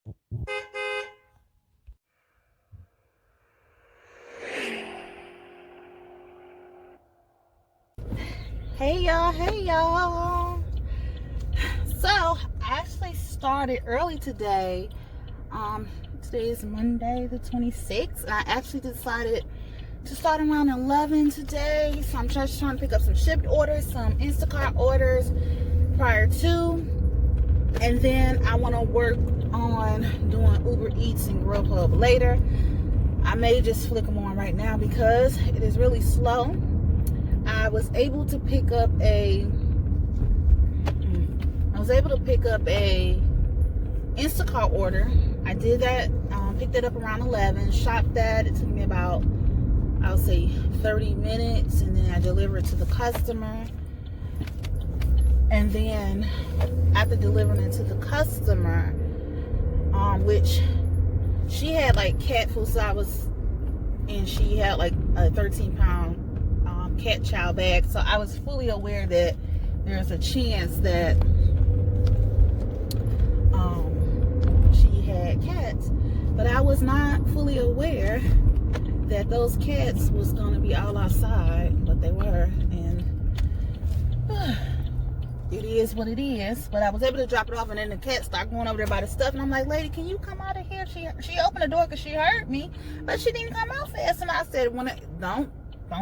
Hey y'all, hey y'all. So I actually started early today. Today is Monday the 26th, and I actually decided to start around 11 today. So I'm just trying to pick up some Shipt orders, some Instacart orders prior to, and then I want to work on doing Uber Eats and Grubhub later. I may just flick them on right now because it is really slow. I was able to pick up a Instacart order. I did that, picked it up around 11, shopped that. It took me about, I would say, 30 minutes, and then I delivered it to the customer. And then after delivering it to the customer, which she had like cat food, and she had like a 13-pound cat chow bag, so I was fully aware that there's a chance that she had cats, but I was not fully aware that those cats was going to be all outside, but they were, and it is what it is. But I was able to drop it off, and then the cat started going over there by the stuff, and I'm like, lady, can you come out of here? She opened the door because she heard me, but she didn't come out fast, and I said, don't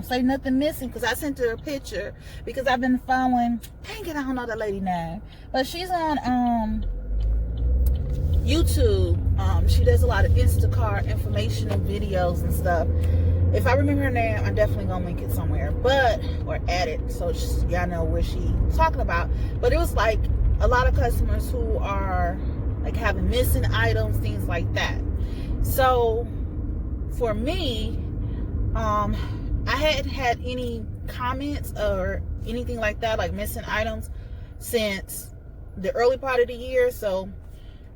say nothing missing, because I sent her a picture, because I've been following, dang it, I don't know the lady name, but she's on YouTube. She does a lot of Instacart informational videos and stuff. If I remember her name, I'm definitely gonna link it somewhere, or add it so y'all know where she's talking about. But it was like a lot of customers who are like having missing items, things like that. So for me, I hadn't had any comments or anything like that, like missing items, since the early part of the year. So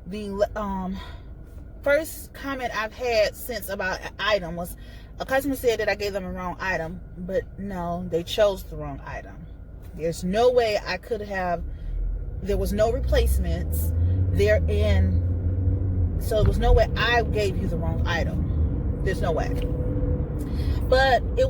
the first comment I've had since about an item was a customer said that I gave them a wrong item, but no, they chose the wrong item. There's no way I could have, there was no replacements therein, so there was no way I gave you the wrong item. There's no way. But you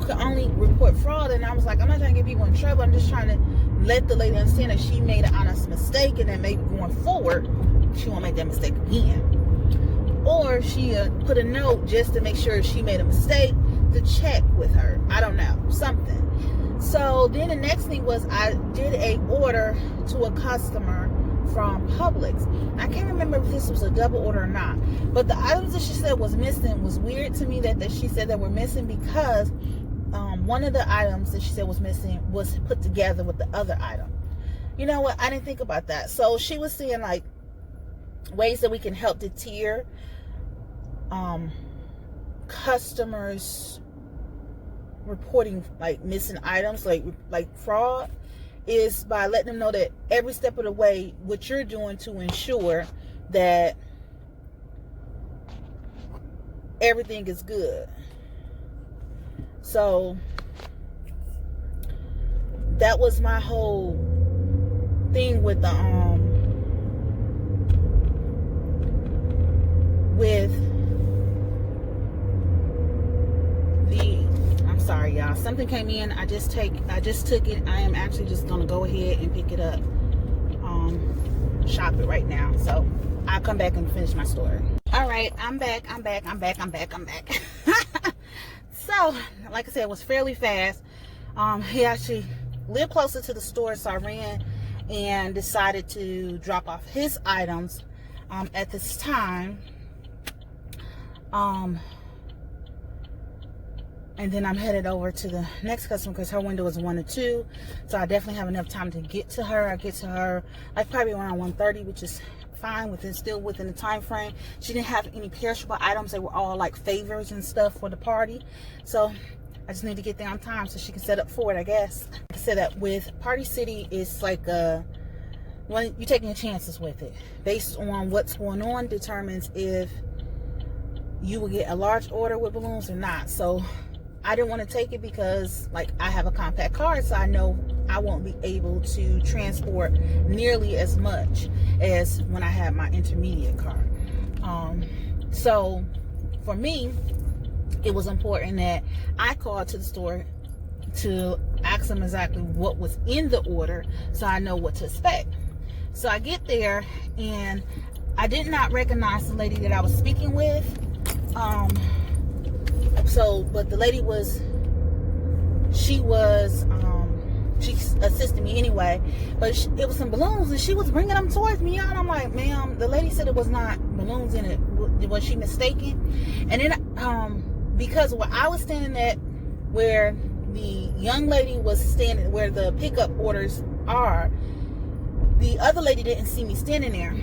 could only report fraud, and I was like, I'm not trying to get people in trouble. I'm just trying to let the lady understand that she made an honest mistake, and that maybe going forward she won't make that mistake again. Or she put a note just to make sure if she made a mistake to check with her. I don't know, something. So then the next thing was I did a order to a customer from Publix. I can't remember if this was a double order or not, but the items that she said was missing was weird to me, that she said that were missing, because one of the items that she said was missing was put together with the other item. You know what? I didn't think about that. So she was saying like ways that we can help deter customers reporting like missing items, like fraud, is by letting them know that every step of the way what you're doing to ensure that everything is good. So that was my whole thing with the I'm sorry y'all, something came in. I just took it. I am actually just gonna go ahead and pick it up, shop it right now, so I'll come back and finish my story. All right, I'm back. So like I said, it was fairly fast. He actually lived closer to the store, so I ran and decided to drop off his items at this time. And then I'm headed over to the next customer because her window is 1 to 2. So I definitely have enough time to get to her. I get to her like probably around 1:30, which is fine, still within the time frame. She didn't have any perishable items. They were all like favors and stuff for the party. So I just need to get there on time so she can set up for it, I guess. Like I said, that with Party City, it's like you're taking your chances with it. Based on what's going on determines if you will get a large order with balloons or not. So I didn't want to take it because like I have a compact card, so I know I won't be able to transport nearly as much as when I had my intermediate car. So for me, it was important that I called to the store to ask them exactly what was in the order so I know what to expect. So I get there and I did not recognize the lady that I was speaking with. But the lady she assisted me anyway, but it was some balloons and she was bringing them towards me, and I'm like, ma'am, the lady said it was not balloons in it. Was she mistaken? And then because where I was standing at, where the young lady was standing, where the pickup orders are, the other lady didn't see me standing there.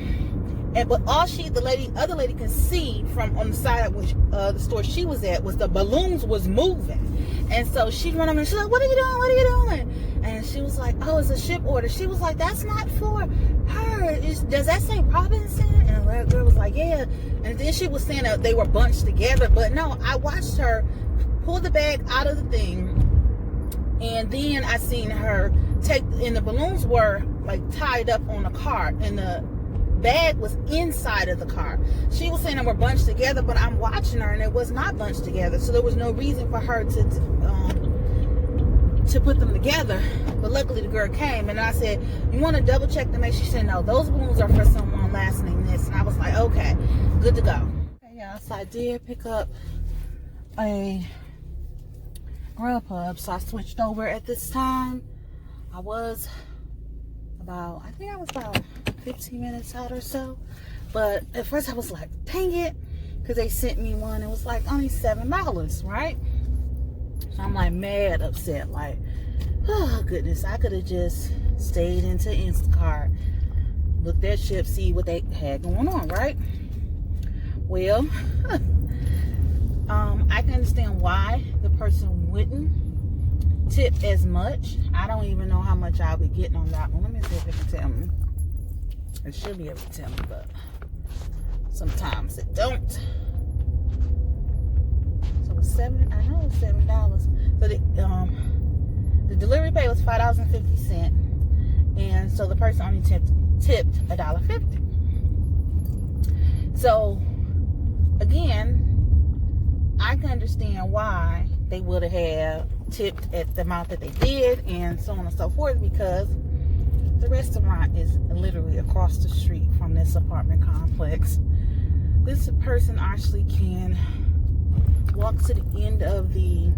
But all the other lady can see from on the side of which the store she was at was the balloons was moving. And so she ran over and she's like, what are you doing? What are you doing? And she was like, oh, it's a Shipt order. She was like, that's not for her. Does that say Robinson? And the girl was like, yeah. And then she was saying that they were bunched together. But no, I watched her pull the bag out of the thing. And then I seen her and the balloons were like tied up on the cart. And the bag was inside of the car. She was saying they were bunched together, but I'm watching her and it was not bunched together, so there was no reason for her to put them together. But luckily the girl came and I said, you want to double check to make sure? She said, no, those balloons are for someone last name this. And I was like, okay, good to go. Okay, yeah, so I did pick up a Grubhub, so I switched over at this time. I think I was about 15 minutes out or so, but at first I was like, dang it, because they sent me one. It was like only $7, right? So I'm like mad upset, like, oh goodness, I could have just stayed into Instacart, looked at Shipt, see what they had going on, right? Well, I can understand why the person wouldn't tip as much. I don't even know how much I'll be getting on that one. Let me see if it can tell me. It should be able to tell me, but sometimes it don't. So it's I know it's $7. So the delivery pay was $5.50, and so the person only tipped $1.50. So again, I can understand why they would have tipped at the amount that they did, and so on and so forth, because the restaurant is literally across the street from this apartment complex. This person actually can walk to the end of the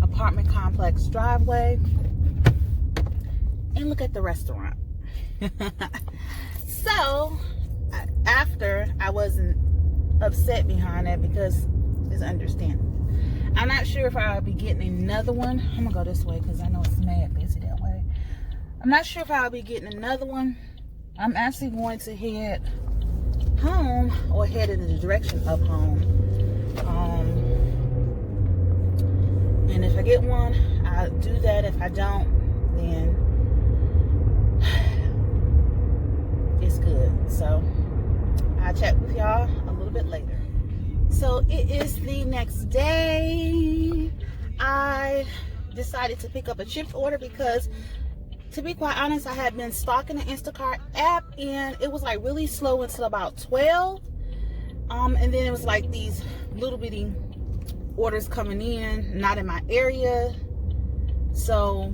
apartment complex driveway and look at the restaurant. So after, I wasn't upset behind that because it's understandable. I'm not sure if I'll be getting another one. I'm gonna go this way because I know it's mad busy that way. I'm not sure if I'll be getting another one. I'm actually going to head home, or head in the direction of home. And if I get one, I'll do that. If I don't, then it's good. So I'll chat with y'all a little bit later. So it is the next day. I decided to pick up a Shipt order because, to be quite honest, I had been stalking the Instacart app and it was like really slow until about 12. And then it was like these little bitty orders coming in, not in my area. So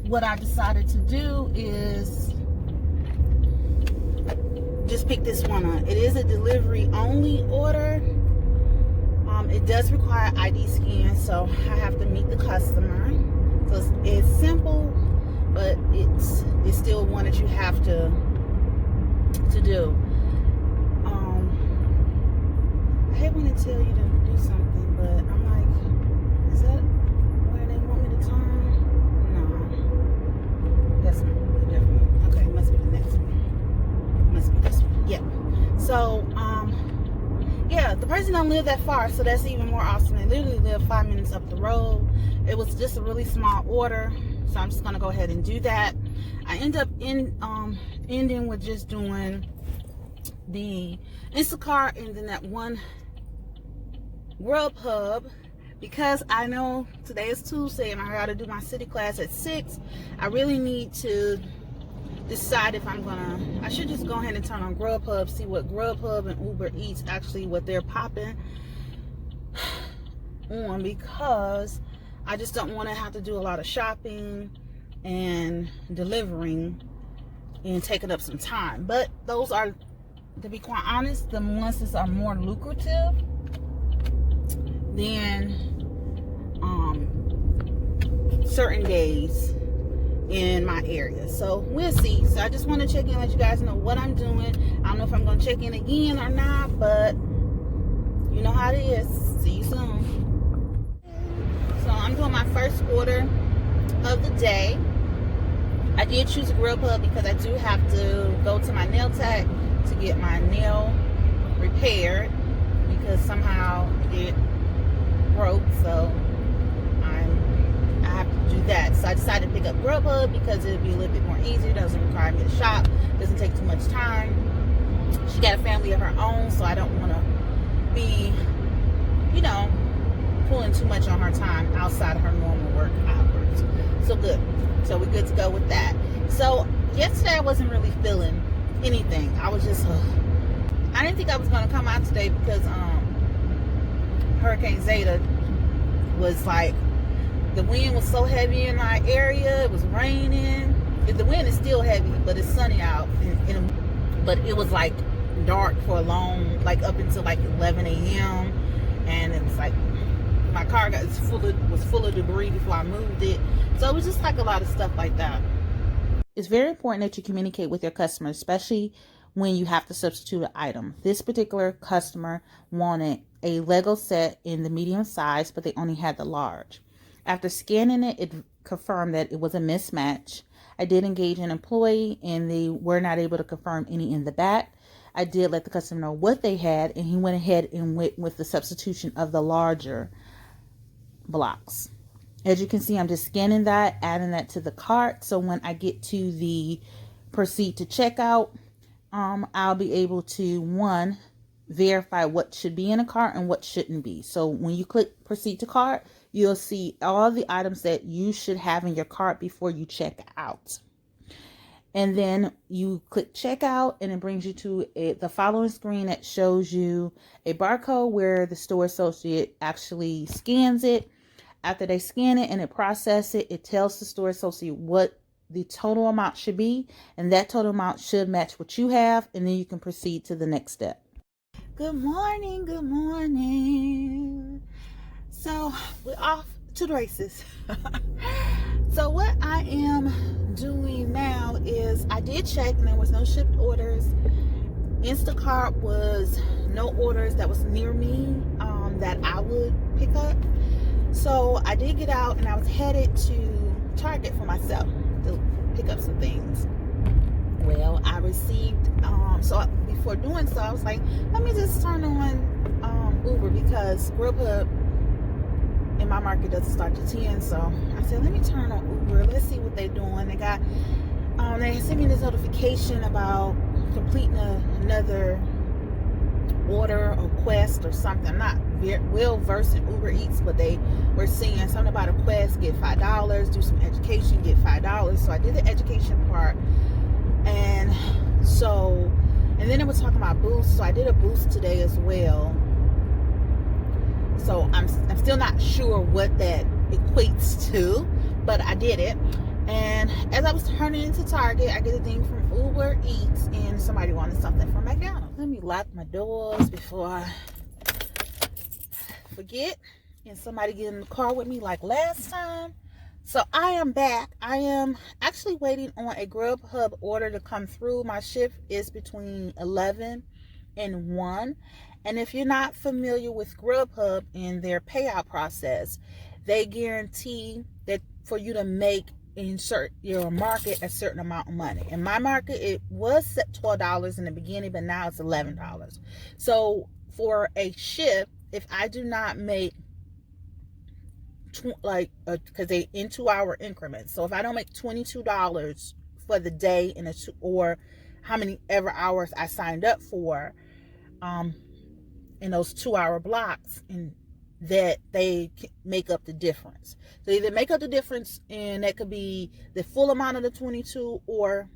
what I decided to do is just pick this one up. It is a delivery only order. It does require ID scan, so I have to meet the customer. So it's simple, but it's still one that you have to do. I hate when they tell you to do something, but I'm like, is that where they want me to turn? No, that's not different. Okay, must be the next one. Must be this one. Yeah. So yeah, the person don't live that far, so that's even more awesome. They literally live 5 minutes up the road. It was just a really small order, so I'm just gonna go ahead and do that. I end up ending with just doing the Instacart and then that one Grubhub because I know today is Tuesday and I got to do my city class at 6, I really need to decide if I should just go ahead and turn on Grubhub, see what Grubhub and Uber Eats actually, what they're popping on, because I just don't want to have to do a lot of shopping and delivering and taking up some time. But those are, to be quite honest, the ones that are more lucrative than certain days in my area. So we'll see. So I just want to check in, let you guys know what I'm doing. I don't know if I'm going to check in again or not, but you know how it is. See you soon. So I'm doing my first order of the day. I did choose a Grubhub because I do have to go to my nail tech to get my nail repaired because somehow it broke. So I have to do that. So I decided to pick up Grubhub because it would be a little bit more easier. It doesn't require me to shop. Doesn't take too much time. She got a family of her own, so I don't want to be, pulling too much on her time outside of her normal work hours. So good. So we're good to go with that. So yesterday I wasn't really feeling anything. I was just, I didn't think I was going to come out today because Hurricane Zeta was like, the wind was so heavy in my area. It was raining. The wind is still heavy, but it's sunny out. But it was like dark for a long, like up until like 11 a.m. And it was like, my car was full of debris before I moved it. So it was just like a lot of stuff like that. It's very important that you communicate with your customers, especially when you have to substitute an item. This particular customer wanted a Lego set in the medium size, but they only had the large. After scanning it, it confirmed that it was a mismatch. I did engage an employee and they were not able to confirm any in the back. I did let the customer know what they had, and he went ahead and went with the substitution of the larger blocks. As you can see, I'm just scanning that, adding that to the cart. So when I get to the proceed to checkout, I'll be able to, verify what should be in a cart and what shouldn't be. So when you click proceed to cart, you'll see all the items that you should have in your cart before you check out. And then you click checkout and it brings you to the following screen that shows you a barcode where the store associate actually scans it. After they scan it and it processes it, it tells the store associate what the total amount should be, and that total amount should match what you have, and then you can proceed to the next step. Good morning, good morning. So we're off to the races. So what I am doing now is I did check and there was no shipped orders. Instacart was no orders that was near me that I would pick up. So I did get out and I was headed to Target for myself to pick up some things. Well, I received, so before doing so, I was like, let me just turn on Uber because Grubhub in my market doesn't start to 10. So I said, let me turn on Uber. Let's see what they're doing. They got, they sent me this notification about completing another order or quest or something. I'm not well versed in Uber Eats, but they were saying something about a quest, get $5, do some education, get $5. So I did the education part. And then it was talking about boosts. So I did a boost today as well. So I'm still not sure what that equates to, but I did it. And as I was turning into Target, I get a thing from Uber Eats and somebody wanted something from McDonald's. Let me lock my doors before I forget and somebody get in the car with me like last time. So I am back. I am actually waiting on a Grubhub order to come through. My shift is between 11 and 1. And if you're not familiar with Grubhub and their payout process, they guarantee that for you to insert your market a certain amount of money. In my market, it was set $12 in the beginning, but now it's $11. So for a shift, if I do not make because they in 2-hour increments. So if I don't make $22 for the day or how many ever hours I signed up for, in those 2-hour blocks, and that they make up the difference. So either make up the difference, and that could be the full amount of the 22 or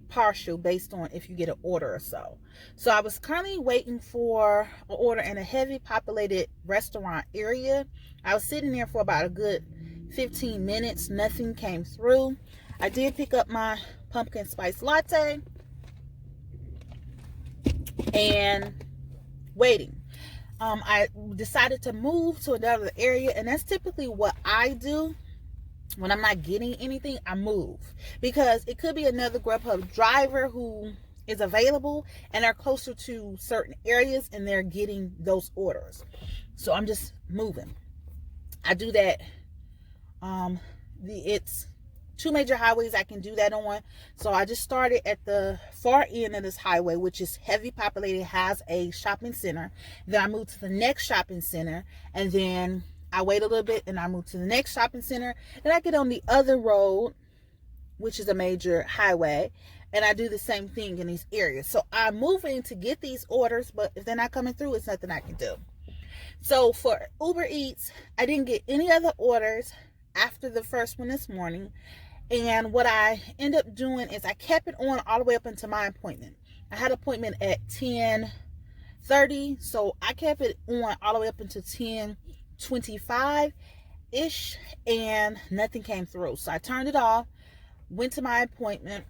partial based on if you get an order or so. So I was currently waiting for an order in a heavy populated restaurant area. I was sitting there for about a good 15 minutes. Nothing came through. I did pick up my pumpkin spice latte and waiting. I decided to move to another area, and that's typically what I do. When I'm not getting anything, I move, because it could be another Grubhub driver who is available and they're closer to certain areas and they're getting those orders. So I'm just moving. I do that. It's 2 major highways I can do that on. So I just started at the far end of this highway, which is heavy populated, has a shopping center. Then I moved to the next shopping center, and then I wait a little bit and I move to the next shopping center, and I get on the other road, which is a major highway, and I do the same thing in these areas. So I'm moving to get these orders, but if they're not coming through, it's nothing I can do. So for Uber Eats, I didn't get any other orders after the first one this morning. And what I end up doing is I kept it on all the way up until my appointment. I had an appointment at 10:30, so I kept it on all the way up until 10:25-ish, and nothing came through. So I turned it off, went to my appointment.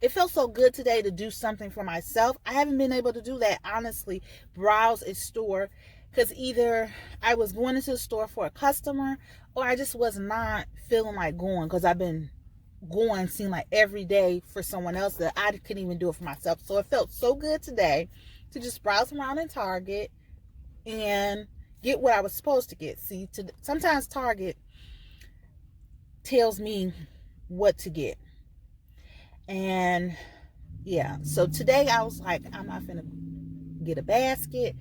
It felt so good today to do something for myself. I haven't been able to do that, honestly, browse a store, because either I was going into the store for a customer, or I just was not feeling like going, because I've been going, seem like every day for someone else, that I couldn't even do it for myself. So it felt so good today to just browse around in Target and get what I was supposed to get. See, sometimes Target tells me what to get. And yeah, so today I was like, I'm not gonna get a basket.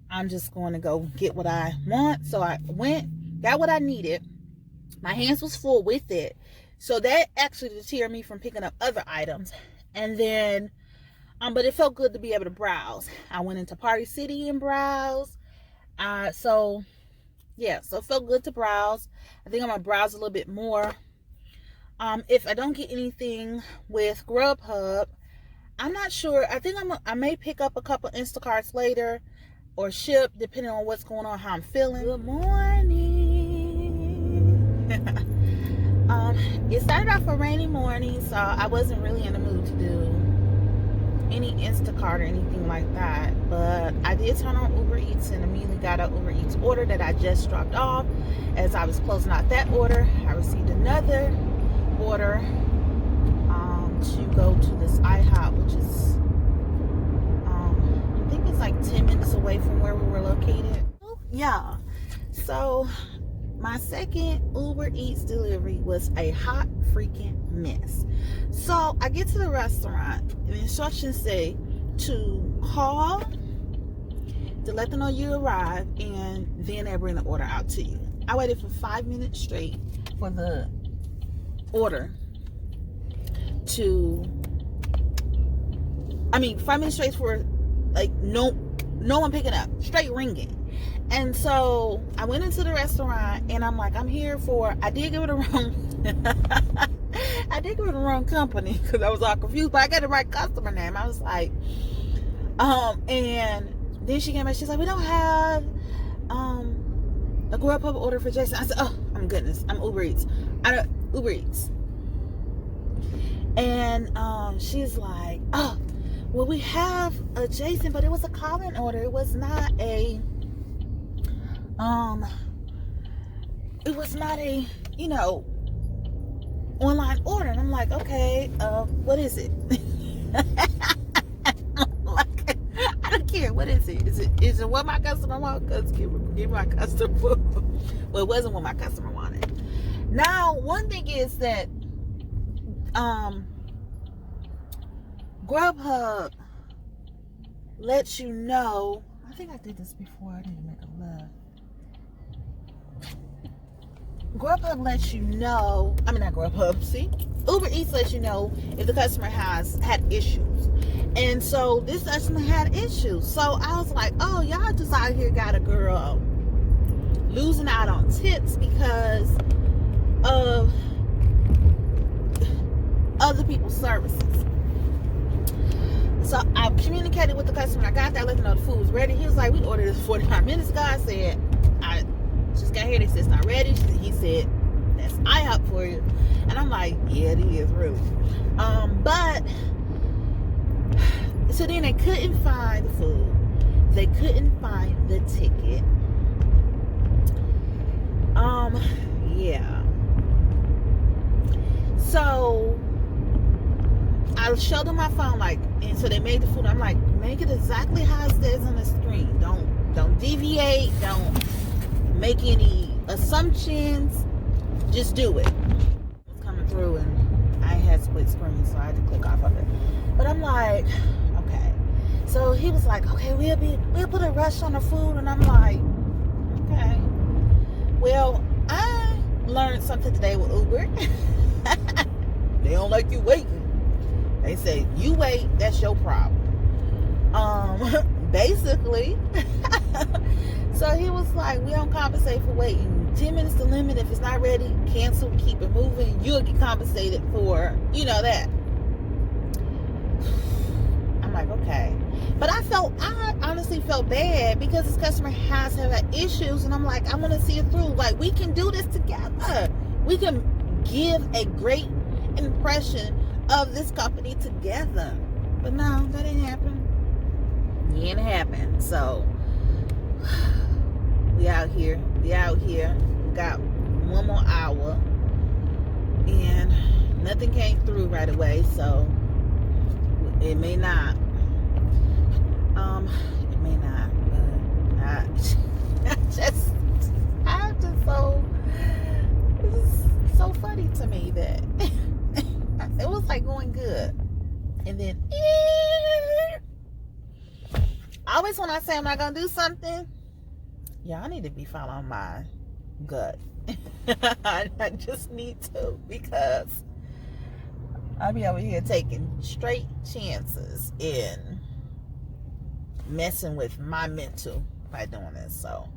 I'm just going to go get what I want. So I went, got what I needed. My hands was full with it. So that actually deterred me from picking up other items. And then, but it felt good to be able to browse. I went into Party City and browse. So it felt good to browse. I think I'm going to browse a little bit more. If I don't get anything with Grubhub, I'm not sure. I think I may pick up a couple Instacarts later, or Shipt, depending on what's going on, how I'm feeling. Good morning. It started off a rainy morning, so I wasn't really in the mood to do any Instacart or anything like that. But I did turn on Uber Eats and immediately got an Uber Eats order that I just dropped off. As I was closing out that order, I received another order to go to this IHOP, which is I think it's like 10 minutes away from where we were located. Yeah. So my second Uber Eats delivery was a hot freaking mess. So I get to the restaurant, and the instructions say to call to let them know you arrived, and then they bring the order out to you. I waited for 5 minutes straight for the order to, 5 minutes straight for like no one picking up, straight ringing. And so I went into the restaurant, and I'm like, I'm here for, I did give it a wrong company, because I was all confused, but I got the right customer name. I was like, and then she came back, she's like, we don't have a Grubhub order for Jason. I said, oh my goodness, I'm Uber Eats. Uber Eats. And she's like, oh, well, we have a Jason, but it was a call-in order. It was not a online order. And I'm like, okay, what is it? Like, I don't care. What is it? Is it what my customer wants? Because give my customer. Well, it wasn't what my customer wanted. Now, one thing is that Grubhub lets you know. I think I did this before. I didn't make a love. Grubhub lets you know. Not Grubhub. See, Uber Eats lets you know if the customer has had issues, And so this customer had issues. So I was like, oh, y'all just out here got a girl losing out on tips because of other people's services. So I communicated with the customer. I got there, let him know the food was ready. He was like, we ordered this 45 minutes ago. I said, I just got here. They said it's not ready. He said, that's IHOP for you. And I'm like, yeah, it is really. But so then they couldn't find the food. They couldn't find the ticket. Yeah. So I showed them my phone, like, and so they made the food. I'm like, make it exactly how it says on the screen. Don't deviate. Don't make any assumptions. Just do it. It's coming through, and I had split screen, so I had to click off of it. But I'm like, okay. So he was like, okay, we'll put a rush on the food, and I'm like, okay. Well, I learned something today with Uber. They don't like you waiting. They say, you wait, that's your problem. Basically. So he was like, we don't compensate for waiting. 10 minutes to limit. If it's not ready, cancel, keep it moving. You'll get compensated for, that. I'm like, okay. But I honestly felt bad because this customer has had issues, and I'm like, I want to see it through. Like, we can do this together. We can give a great impression of this company together. But no, that didn't happen. It didn't happen. So we out here. We got one more hour, and nothing came through right away. So it may not. It may not. But I'm just so. It's so funny to me that it was like going good, and then always when I say I'm not gonna do something, I need to be following my gut. I just need to, because I'll be over here taking straight chances in messing with my mental by doing this. So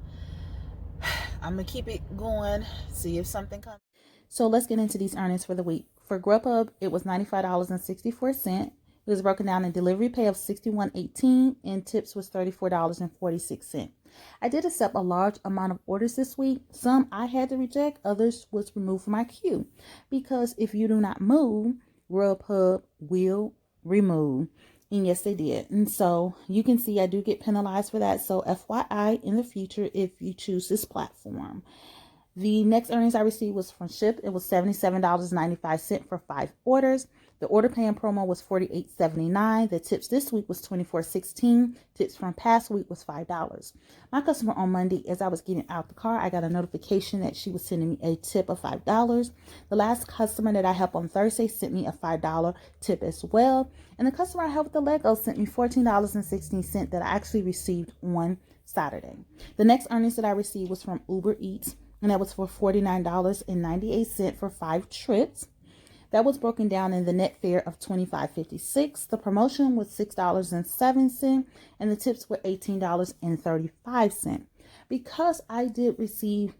I'm gonna keep it going, see if something comes. So let's get into these earnings for the week. For Grubhub, it was $95.64. It was broken down in delivery pay of $61.18, and tips was $34.46. I did accept a large amount of orders this week. Some I had to reject, others was removed from my queue, because if you do not move, Grubhub will remove. And yes, they did. And so you can see I do get penalized for that. So FYI in the future, if you choose this platform. The next earnings I received was from Shipt. It was $77.95 for 5 orders. The order paying promo was $48.79. The tips this week was $24.16. Tips from past week was $5. My customer on Monday, as I was getting out the car, I got a notification that she was sending me a tip of $5. The last customer that I helped on Thursday sent me a $5 tip as well. And the customer I helped with the Lego sent me $14.16 that I actually received on Saturday. The next earnings that I received was from Uber Eats, and that was for $49.98 for 5 trips. That was broken down in the net fare of $25.56. The promotion was $6.07, and the tips were $18.35. Because I did receive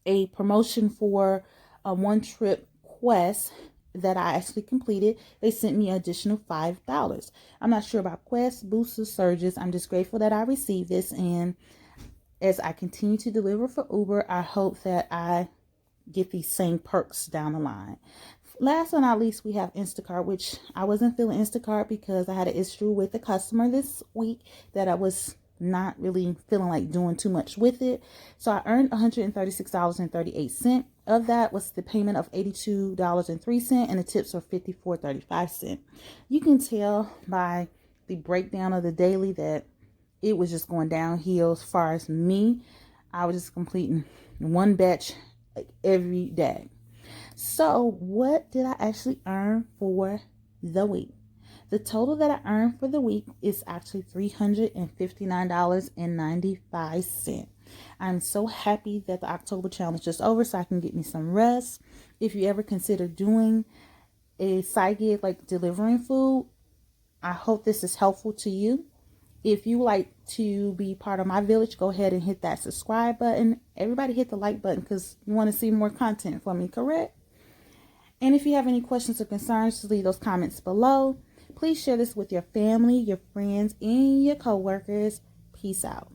a promotion for a 1-trip quest that I actually completed, they sent me an additional $5. I'm not sure about quests, boosters, surges. I'm just grateful that I received this, and as I continue to deliver for Uber, I hope that I get these same perks down the line. Last but not least, we have Instacart, which I wasn't feeling Instacart because I had an issue with the customer this week that I was not really feeling like doing too much with it. So I earned $136.38. Of that was the payment of $82.03, and the tips were $54.35. You can tell by the breakdown of the daily that it was just going downhill as far as me. I was just completing one batch every day. So what did I actually earn for the week? The total that I earned for the week is actually $359.95. I'm so happy that the October challenge is over so I can get me some rest. If you ever consider doing a side gig like delivering food, I hope this is helpful to you. If you like to be part of my village, go ahead and hit that subscribe button. Everybody hit the like button because you want to see more content from me, correct? And if you have any questions or concerns, just leave those comments below. Please share this with your family, your friends, and your coworkers. Peace out.